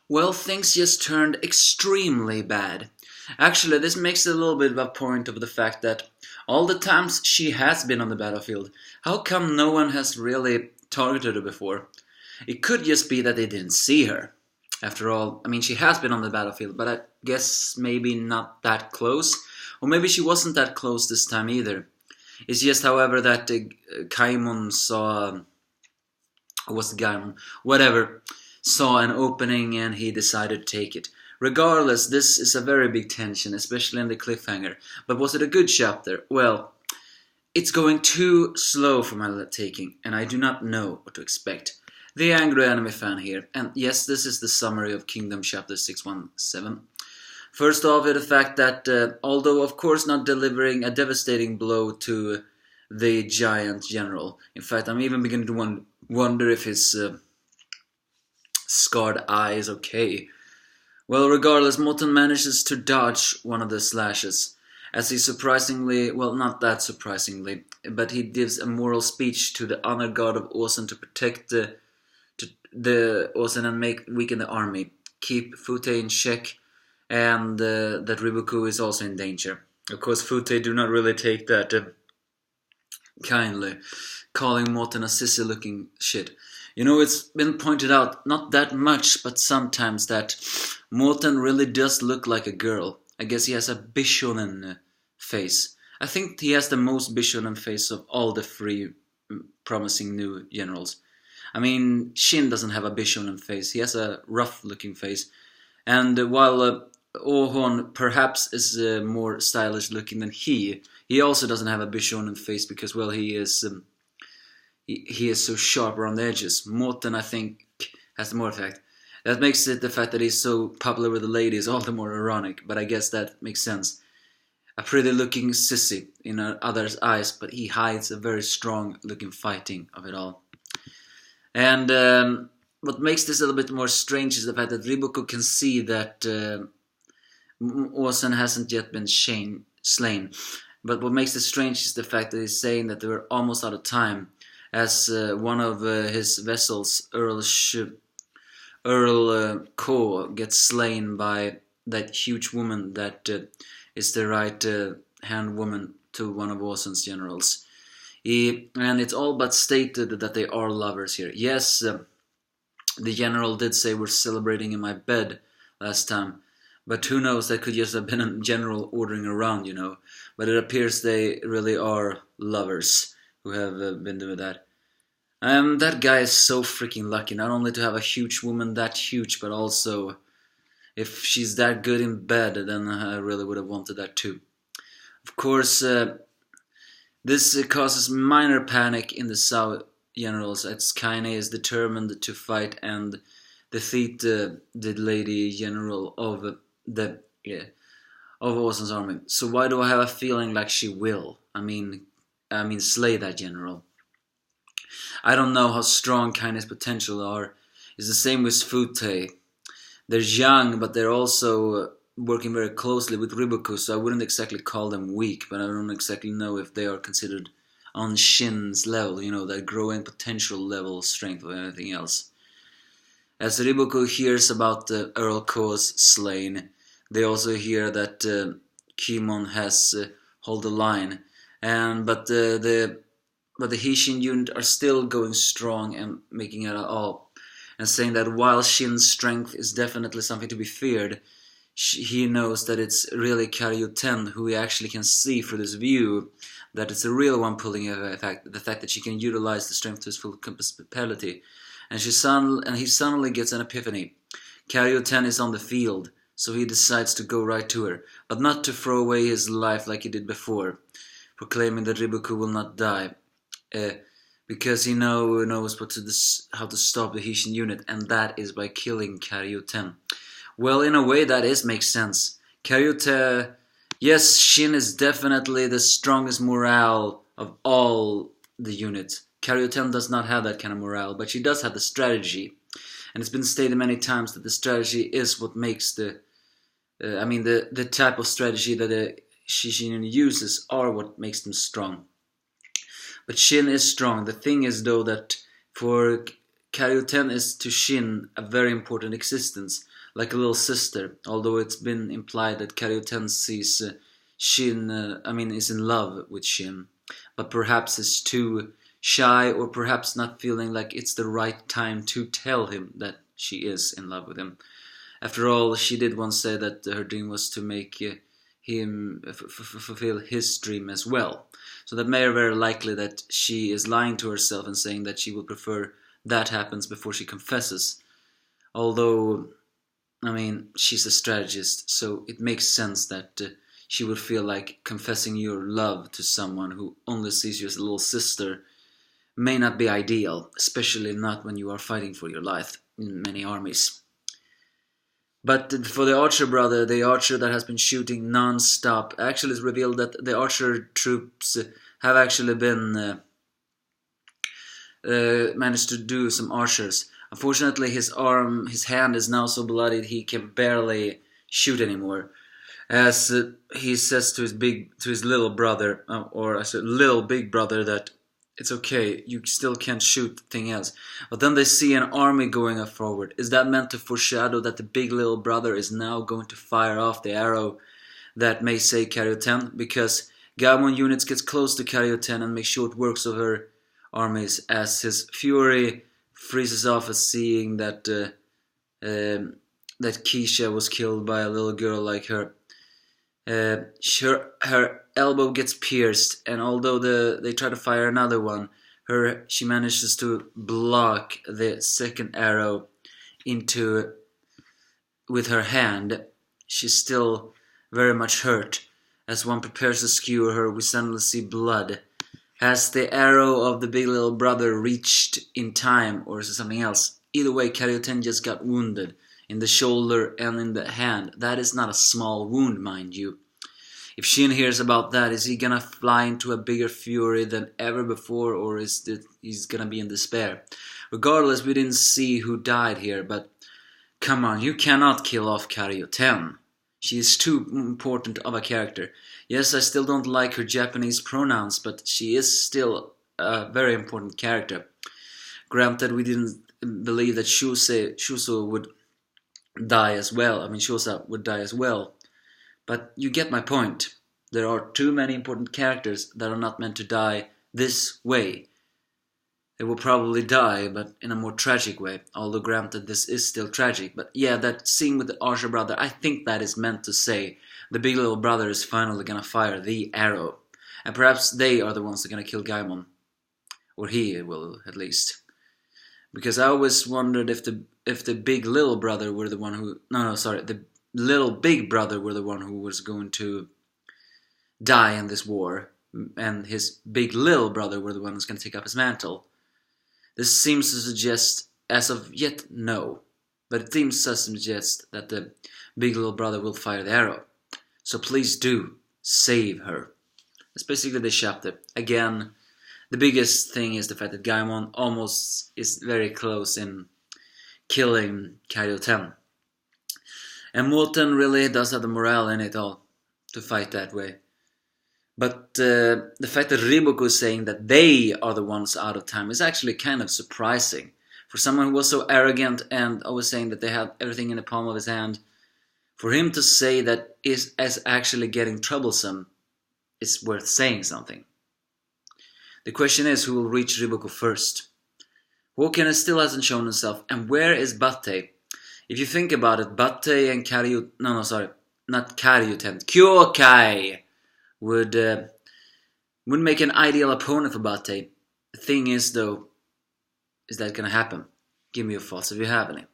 Well, things just turned extremely bad. Actually, this makes a little bit of a point of the fact that all the times she has been on the battlefield, how come no one has really targeted her before? It could just be that they didn't see her. After all, I mean, she has been on the battlefield, but I guess maybe not that close. Or maybe she wasn't that close this time either. It's just, however, that KiMoon saw... Or was it Gaimon? Whatever. Saw an opening and he decided to take it. Regardless, this is a very big tension, especially in the cliffhanger. But was it a good chapter? Well, it's going too slow for my taking, and I do not know what to expect. The angry anime fan here, and yes, this is the summary of Kingdom Chapter 617. First off, the fact that, although of course not delivering a devastating blow to the giant general, in fact, I'm even beginning to wonder if his scarred eye is okay. Well, regardless, Moulton manages to dodge one of the slashes, as he surprisingly, well, not that surprisingly, but he gives a moral speech to the honor god of Osen to protect the Osen and weaken the army, keep Fute in check, and that Riboku is also in danger. Of course, Fute do not really take that kindly, calling Moulton a sissy-looking shit. You know, it's been pointed out, not that much, but sometimes, that Moulton really does look like a girl. I guess he has a Bishonen face. I think he has the most Bishonen face of all the three promising new generals. I mean, Shin doesn't have a Bishonen face. He has a rough-looking face. And while Ohon perhaps is more stylish-looking than he also doesn't have a Bishonen face because, well, he is so sharp around the edges. Moulton, I think, has the more effect. That makes it the fact that he's so popular with the ladies all the more ironic, but I guess that makes sense. A pretty looking sissy in others' eyes, but he hides a very strong looking fighting of it all. And what makes this a little bit more strange is the fact that Riboku can see that Osen hasn't yet been slain. But what makes it strange is the fact that he's saying that they were almost out of time, as one of his vessels, Earl Ko, gets slain by that huge woman that is the right hand woman to one of Osen's generals. And it's all but stated that they are lovers here. Yes, the general did say we're celebrating in my bed last time, but who knows, that could just have been a general ordering around, you know. But it appears they really are lovers who have been doing that. That guy is so freaking lucky, not only to have a huge woman that huge, but also, if she's that good in bed, then I really would have wanted that too. Of course, this causes minor panic in the South generals, as Kaine is determined to fight and defeat the lady general of Osen's army. So why do I have a feeling like she will? I mean, slay that general. I don't know how strong Kaine's potential are. It's the same with Fute. They're young, but they're also working very closely with Riboku, so I wouldn't exactly call them weak, but I don't exactly know if they are considered on Shin's level, you know, that growing potential level strength or anything else. As Riboku hears about Earl Ko's slain, they also hear that KiMoon has hold the line, but the Hishin unit are still going strong and making it all, and saying that while Shin's strength is definitely something to be feared, he knows that it's really Karyuten who he actually can see through this view, that it's the real one pulling the fact that she can utilize the strength to his full capability. And he suddenly gets an epiphany. Karyuten is on the field, so he decides to go right to her, but not to throw away his life like he did before, proclaiming that Riboku will not die, because he knows how to stop the Hishin unit, and that is by killing Karyuten. Well, in a way, that makes sense. Karyuten, yes, Shin is definitely the strongest morale of all the units. Karyuten does not have that kind of morale, but she does have the strategy. And it's been stated many times that the strategy is what makes the type of strategy that the Hishin uses are what makes them strong. But Shin is strong. The thing is, though, that for Karyuten is to Shin a very important existence, like a little sister, although it's been implied that Karyuten sees Shin, is in love with Shin, but perhaps is too shy or perhaps not feeling like it's the right time to tell him that she is in love with him. After all, she did once say that her dream was to make him fulfill his dream as well. So that may be very likely that she is lying to herself and saying that she would prefer that happens before she confesses. Although, she's a strategist, so it makes sense that she would feel like confessing your love to someone who only sees you as a little sister may not be ideal, especially not when you are fighting for your life in many armies. But for the archer brother, the archer that has been shooting non-stop, actually it's revealed that the archer troops have actually been managed to do some archers. Unfortunately, his hand is now so bloodied he can barely shoot anymore. As he says to his little brother, or I said little big brother, that it's okay, you still can't shoot thing else. But then they see an army going up forward. Is that meant to foreshadow that the big little brother is now going to fire off the arrow that may say Karyuten? Because Gaimon units gets close to Karyuten and make short works of her armies, as his fury freezes off at seeing that that Keisha was killed by a little girl like her. Her elbow gets pierced, and although they try to fire another one, she manages to block the second arrow with her hand. She's still very much hurt. As one prepares to skewer her, we suddenly see blood. Has the arrow of the big little brother reached in time, or is it something else? Either way, Karyuten just got wounded in the shoulder and in the hand. That is not a small wound, mind you. If Shin hears about that, is he gonna fly into a bigger fury than ever before, or he's gonna be in despair? Regardless, we didn't see who died here, but come on, you cannot kill off Karyuten. She is too important of a character. Yes, I still don't like her Japanese pronouns, but she is still a very important character. Granted, we didn't believe that Shuso would die as well. Shosa would die as well. But you get my point. There are too many important characters that are not meant to die this way. They will probably die, but in a more tragic way. Although granted, this is still tragic. But yeah, that scene with the archer brother, I think that is meant to say the big little brother is finally gonna fire the arrow. And perhaps they are the ones that are gonna kill Gaimon. Or he will, at least. Because I always wondered if the big little brother were the one who... the little big brother were the one who was going to die in this war. And his big little brother were the one who's going to take up his mantle. This seems to suggest, as of yet, no. But it seems to suggest that the big little brother will fire the arrow. So please do save her. That's basically this chapter. Again, the biggest thing is the fact that Gaimon almost is very close in killing Karyuten. And Moulton really does have the morale in it all to fight that way. But the fact that Riboku is saying that they are the ones out of time is actually kind of surprising. For someone who was so arrogant and always saying that they have everything in the palm of his hand, for him to say that is as actually getting troublesome is worth saying something. The question is who will reach Riboku first. Hoken still hasn't shown himself, and where is Battei? If you think about it, Battei and Kyokai would make an ideal opponent for Battei. The thing is, though, is that gonna happen? Give me your thoughts if you have any.